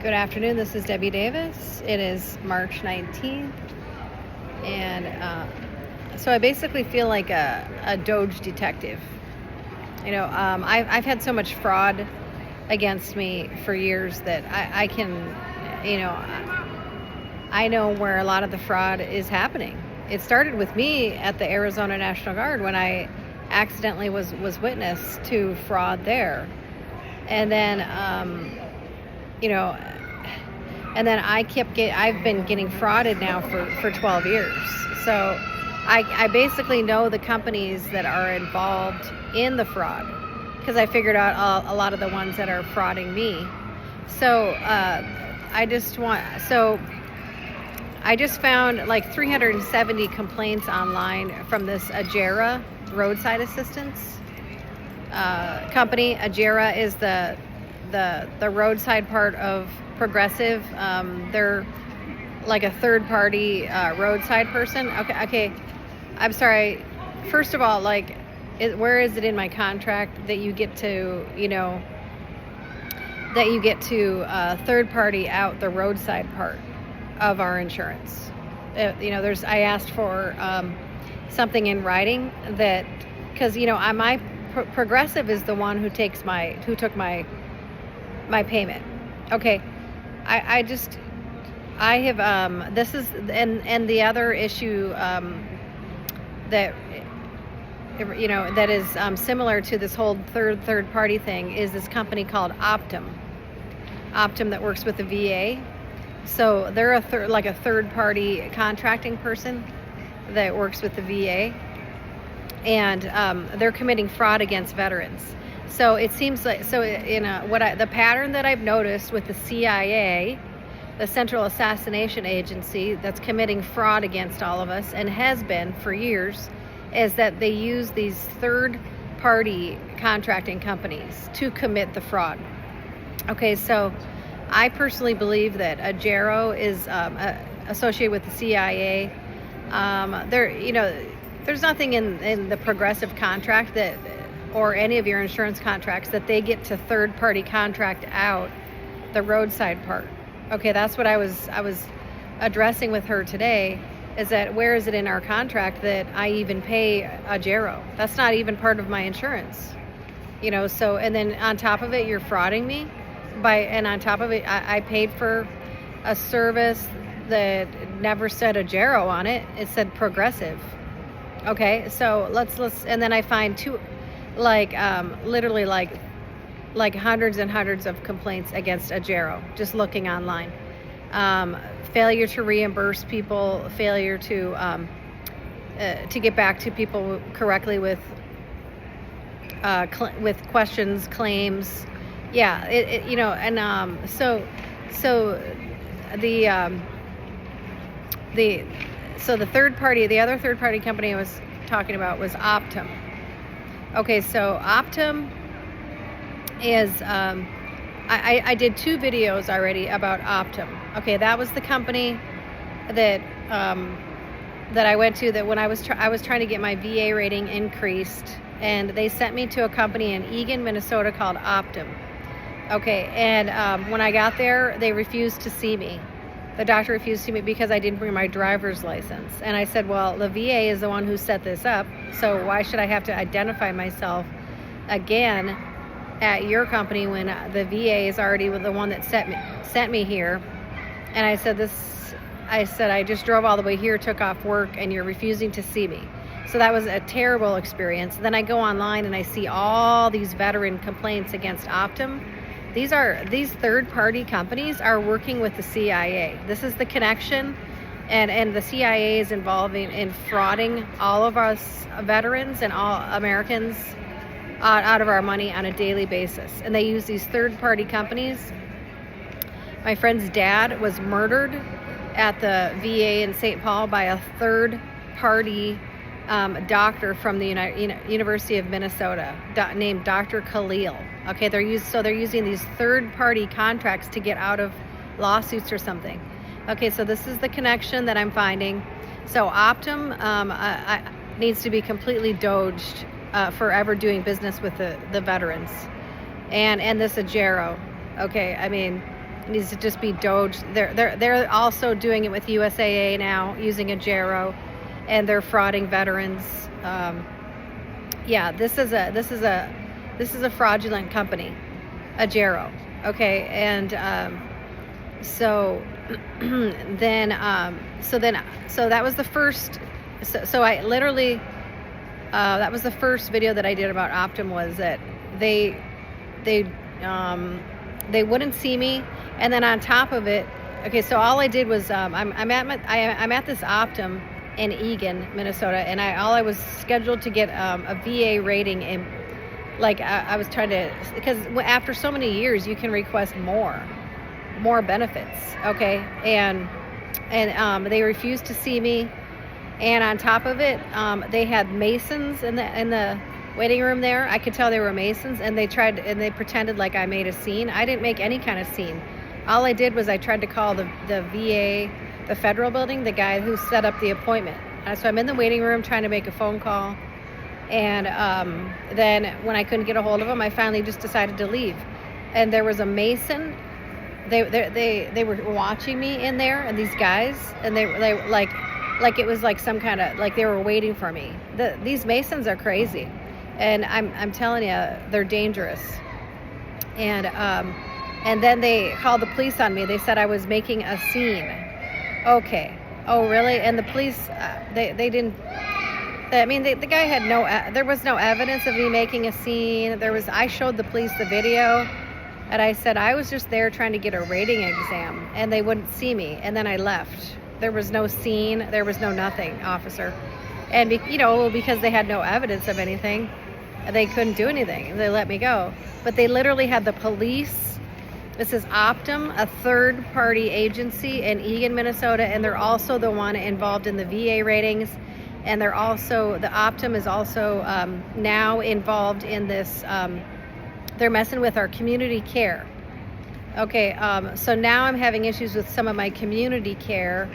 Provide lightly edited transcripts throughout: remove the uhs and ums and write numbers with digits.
Good afternoon. This is Debbie Davis. It is March 19th. And so I basically feel like a Doge detective. I've had so much fraud against me for years that I can, I know where a lot of the fraud is happening. It started with me at the Arizona National Guard when I accidentally was witness to fraud there. And then, and then I've been getting frauded now for 12 years. So I basically know the companies that are involved in the fraud because I figured out a lot of the ones that are frauding me. So I just found like 370 complaints online from this Agero roadside assistance company. Agero is the roadside part of Progressive. They're like a third party roadside person. Okay. I'm sorry. First of all, where is it in my contract that you get to, third party out the roadside part of our insurance? I asked for something in writing that, because my Progressive is the one who took my payment. Okay. This is, and the other issue that is similar to this whole third party thing is this company called Optum that works with the VA. So they're a third party contracting person that works with the VA, and they're committing fraud against veterans. So it seems like, the pattern that I've noticed with the CIA, the Central Assassination Agency, that's committing fraud against all of us and has been for years, is that they use these third-party contracting companies to commit the fraud. Okay, so I personally believe that Agero is associated with the CIA. There's nothing in the Progressive contract that, or any of your insurance contracts, that they get to third-party contract out the roadside part. Okay, that's what I was addressing with her today, is that where is it in our contract that I even pay Agero? That's not even part of my insurance. So, and then on top of it, you're frauding me and on top of it, I paid for a service that never said Agero on it. It said Progressive. Okay, so let's, and then I find literally hundreds and hundreds of complaints against Agero, just looking online. Failure to reimburse people, failure to get back to people correctly with questions, claims. Yeah, the other third party company I was talking about was Optum. Okay, so Optum is, I did 2 videos already about Optum. Okay, that was the company that I went to, that when I was trying to get my VA rating increased, and they sent me to a company in Eagan, Minnesota called Optum. Okay, and when I got there, they refused to see me. The doctor refused to see me because I didn't bring my driver's license. And I said, well, the VA is the one who set this up, so why should I have to identify myself again at your company when the VA is already the one that sent me here? And I said, I just drove all the way here, took off work, and you're refusing to see me. So that was a terrible experience. Then I go online and I see all these veteran complaints against Optum. These third-party companies are working with the CIA. This is the connection, and the CIA is involved in frauding all of us veterans and all Americans out of our money on a daily basis. And they use these third-party companies. My friend's dad was murdered at the VA in St. Paul by a third-party doctor from the University of Minnesota named Dr. Khalil. Okay, they're using these third-party contracts to get out of lawsuits or something. Okay, so this is the connection that I'm finding. So Optum needs to be completely doged for ever doing business with the veterans, and this Agero. Okay, I mean, It needs to just be Doge. They're also doing it with USAA now, using Agero, and they're frauding veterans. Yeah, this is a fraudulent company, Agero. Okay, and so so that was the first. So I literally that was the first video that I did about Optum, was that they wouldn't see me, and then on top of it, okay, so all I did was I'm at this Optum in Eagan, Minnesota, and I was scheduled to get a VA rating, and like I was trying to, because after so many years you can request more benefits, okay, and they refused to see me. And on top of it, they had Masons in the waiting room there. I could tell they were Masons, and they pretended like I made a scene. I didn't make any kind of scene. All I did was I tried to call the VA, the federal building, the guy who set up the appointment. So I'm in the waiting room trying to make a phone call, and then when I couldn't get a hold of him, I finally just decided to leave. And there was a Mason. They were watching me in there, and these guys, and they like it was like some kind of, like they were waiting for me. These Masons are crazy, and I'm telling you, they're dangerous. And then they called the police on me. They said I was making a scene. Okay. Oh, really? And the police, they didn't. I mean, the guy had there was no evidence of me making a scene. I showed the police the video, and I said I was just there trying to get a rating exam, and they wouldn't see me, and then I left. There was no scene. There was no nothing, officer. And, because they had no evidence of anything, they couldn't do anything. They let me go. But they literally had the police. This is Optum, a third-party agency in Eagan, Minnesota, and they're also the one involved in the VA ratings. And the Optum is also now involved in this. They're messing with our community care. Okay, so now I'm having issues with some of my community care,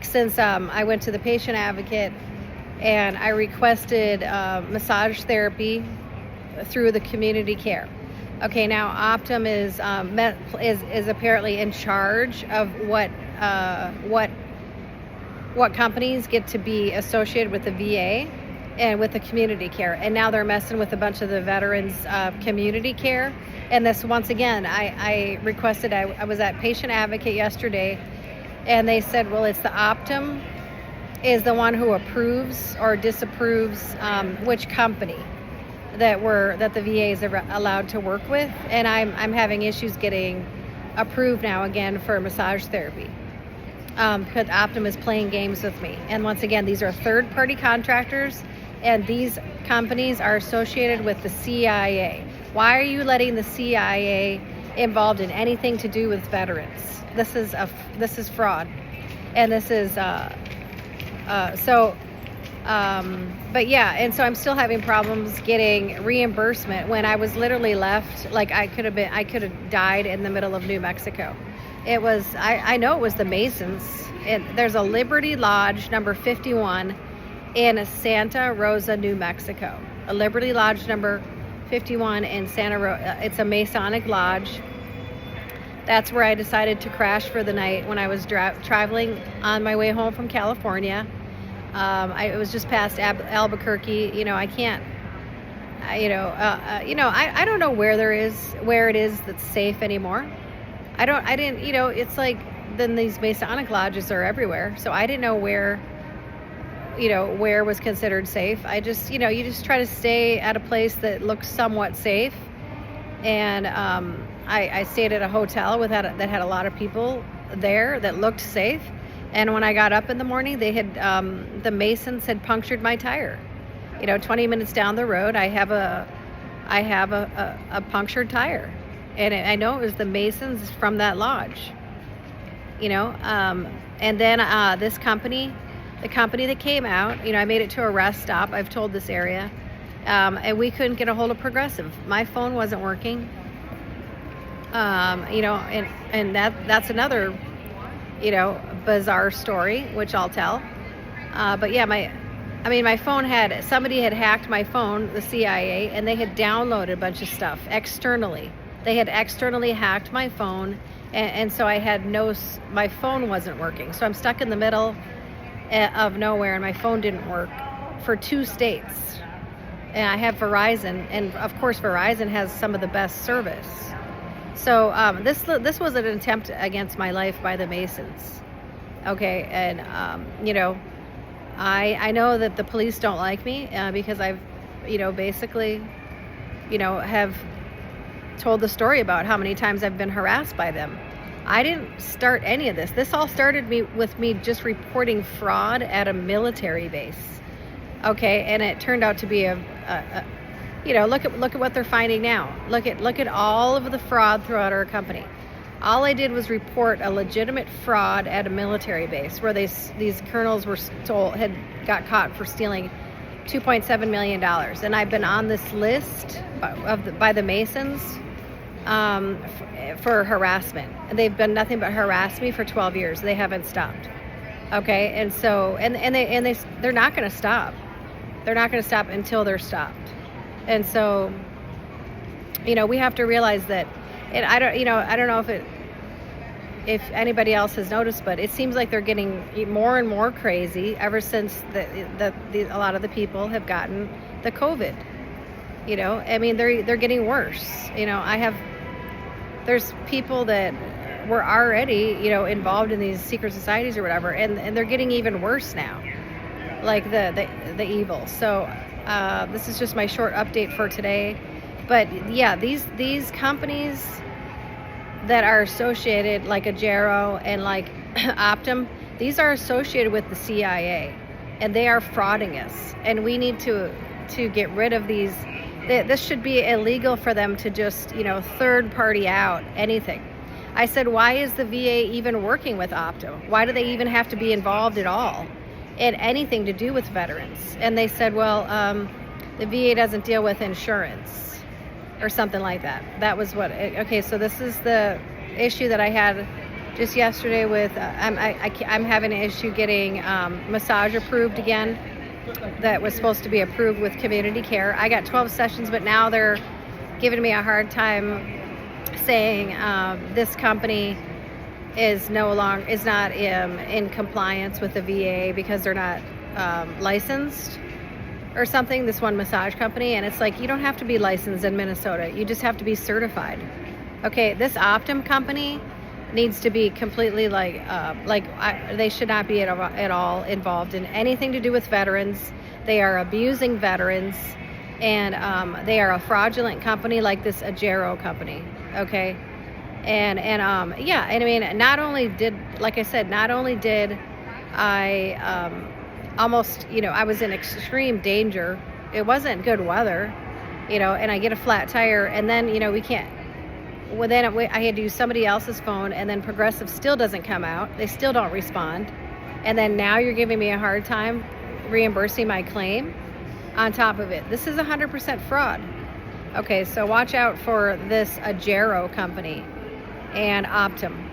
since I went to the patient advocate and I requested massage therapy through the community care. Okay, now Optum is apparently in charge of what companies get to be associated with the VA and with the community care, and now they're messing with a bunch of the veterans community care. And this, once again, I requested. I was at patient advocate yesterday, and they said, well, it's the Optum is the one who approves or disapproves which company that the VA is allowed to work with, and I'm having issues getting approved now again for massage therapy because Optum is playing games with me. And once again, these are third-party contractors, and these companies are associated with the CIA. Why are you letting the CIA involved in anything to do with veterans? This is fraud, and this is but yeah, and so I'm still having problems getting reimbursement when I was literally left. Like I could have died in the middle of New Mexico. It was, I know it was the Masons. There's a Liberty Lodge number 51 in Santa Rosa, New Mexico. A Liberty Lodge number 51 in Santa Rosa. It's a Masonic lodge. That's where I decided to crash for the night when I was traveling on my way home from California. It was just past Albuquerque. I can't. I don't know where it is that's safe anymore. I didn't. It's like then these Masonic lodges are everywhere, so I didn't know where was considered safe. I just, you just try to stay at a place that looks somewhat safe. And I stayed at a hotel that had a lot of people there that looked safe. And when I got up in the morning, they had the Masons had punctured my tire. 20 minutes down the road, I have a punctured tire, and I know it was the Masons from that lodge. And then this company, the company that came out, I made it to a rest stop. I've told this area, and we couldn't get a hold of Progressive. My phone wasn't working. And that's another, bizarre story, which I'll tell. But yeah, my phone somebody had hacked my phone, the CIA, and they had downloaded a bunch of stuff externally. They had externally hacked my phone and so I had my phone wasn't working. So I'm stuck in the middle of nowhere, and my phone didn't work for 2 states. And I have Verizon, and of course Verizon has some of the best service. So this was an attempt against my life by the Masons. Okay, and I know that the police don't like me because I've basically have told the story about how many times I've been harassed by them. I didn't start any of this. This all started with me just reporting fraud at a military base. Okay, and it turned out to be look at what they're finding now. Look at all of the fraud throughout our company. All I did was report a legitimate fraud at a military base where these colonels got caught for stealing $2.7 million, and I've been on this list by the Masons for harassment. And they've been nothing but harass me for 12 years. They haven't stopped. Okay, and so they're not going to stop. They're not going to stop until they're stopped. And so, we have to realize that. And I don't know if anybody else has noticed, but it seems like they're getting more and more crazy ever since a lot of the people have gotten the COVID. They're getting worse. There's people that were already involved in these secret societies or whatever, and they're getting even worse now, like the evil. So this is just my short update for today. But yeah, these companies that are associated, like Agero and like Optum, these are associated with the CIA, and they are frauding us. And we need to get rid of these. This should be illegal for them to just third party out anything. I said, why is the VA even working with Optum? Why do they even have to be involved at all in anything to do with veterans? And they said, well, the VA doesn't deal with insurance or something like that. That was okay, so this is the issue that I had just yesterday with, I'm having an issue getting massage approved again. That was supposed to be approved with community care. I got 12 sessions, but now they're giving me a hard time saying this company is not in compliance with the VA because they're not licensed or something, this one massage company. And it's like, you don't have to be licensed in Minnesota. You just have to be certified. Okay, this Optum company needs to be completely they should not be at all involved in anything to do with veterans. They are abusing veterans, and they are a fraudulent company like this Agero company. Okay, and not only did I almost, I was in extreme danger. It wasn't good weather, and I get a flat tire, and then, we can't. Well, then I had to use somebody else's phone, and then Progressive still doesn't come out. They still don't respond. And then now you're giving me a hard time reimbursing my claim on top of it. This is 100% fraud. Okay, so watch out for this Agero company and Optum.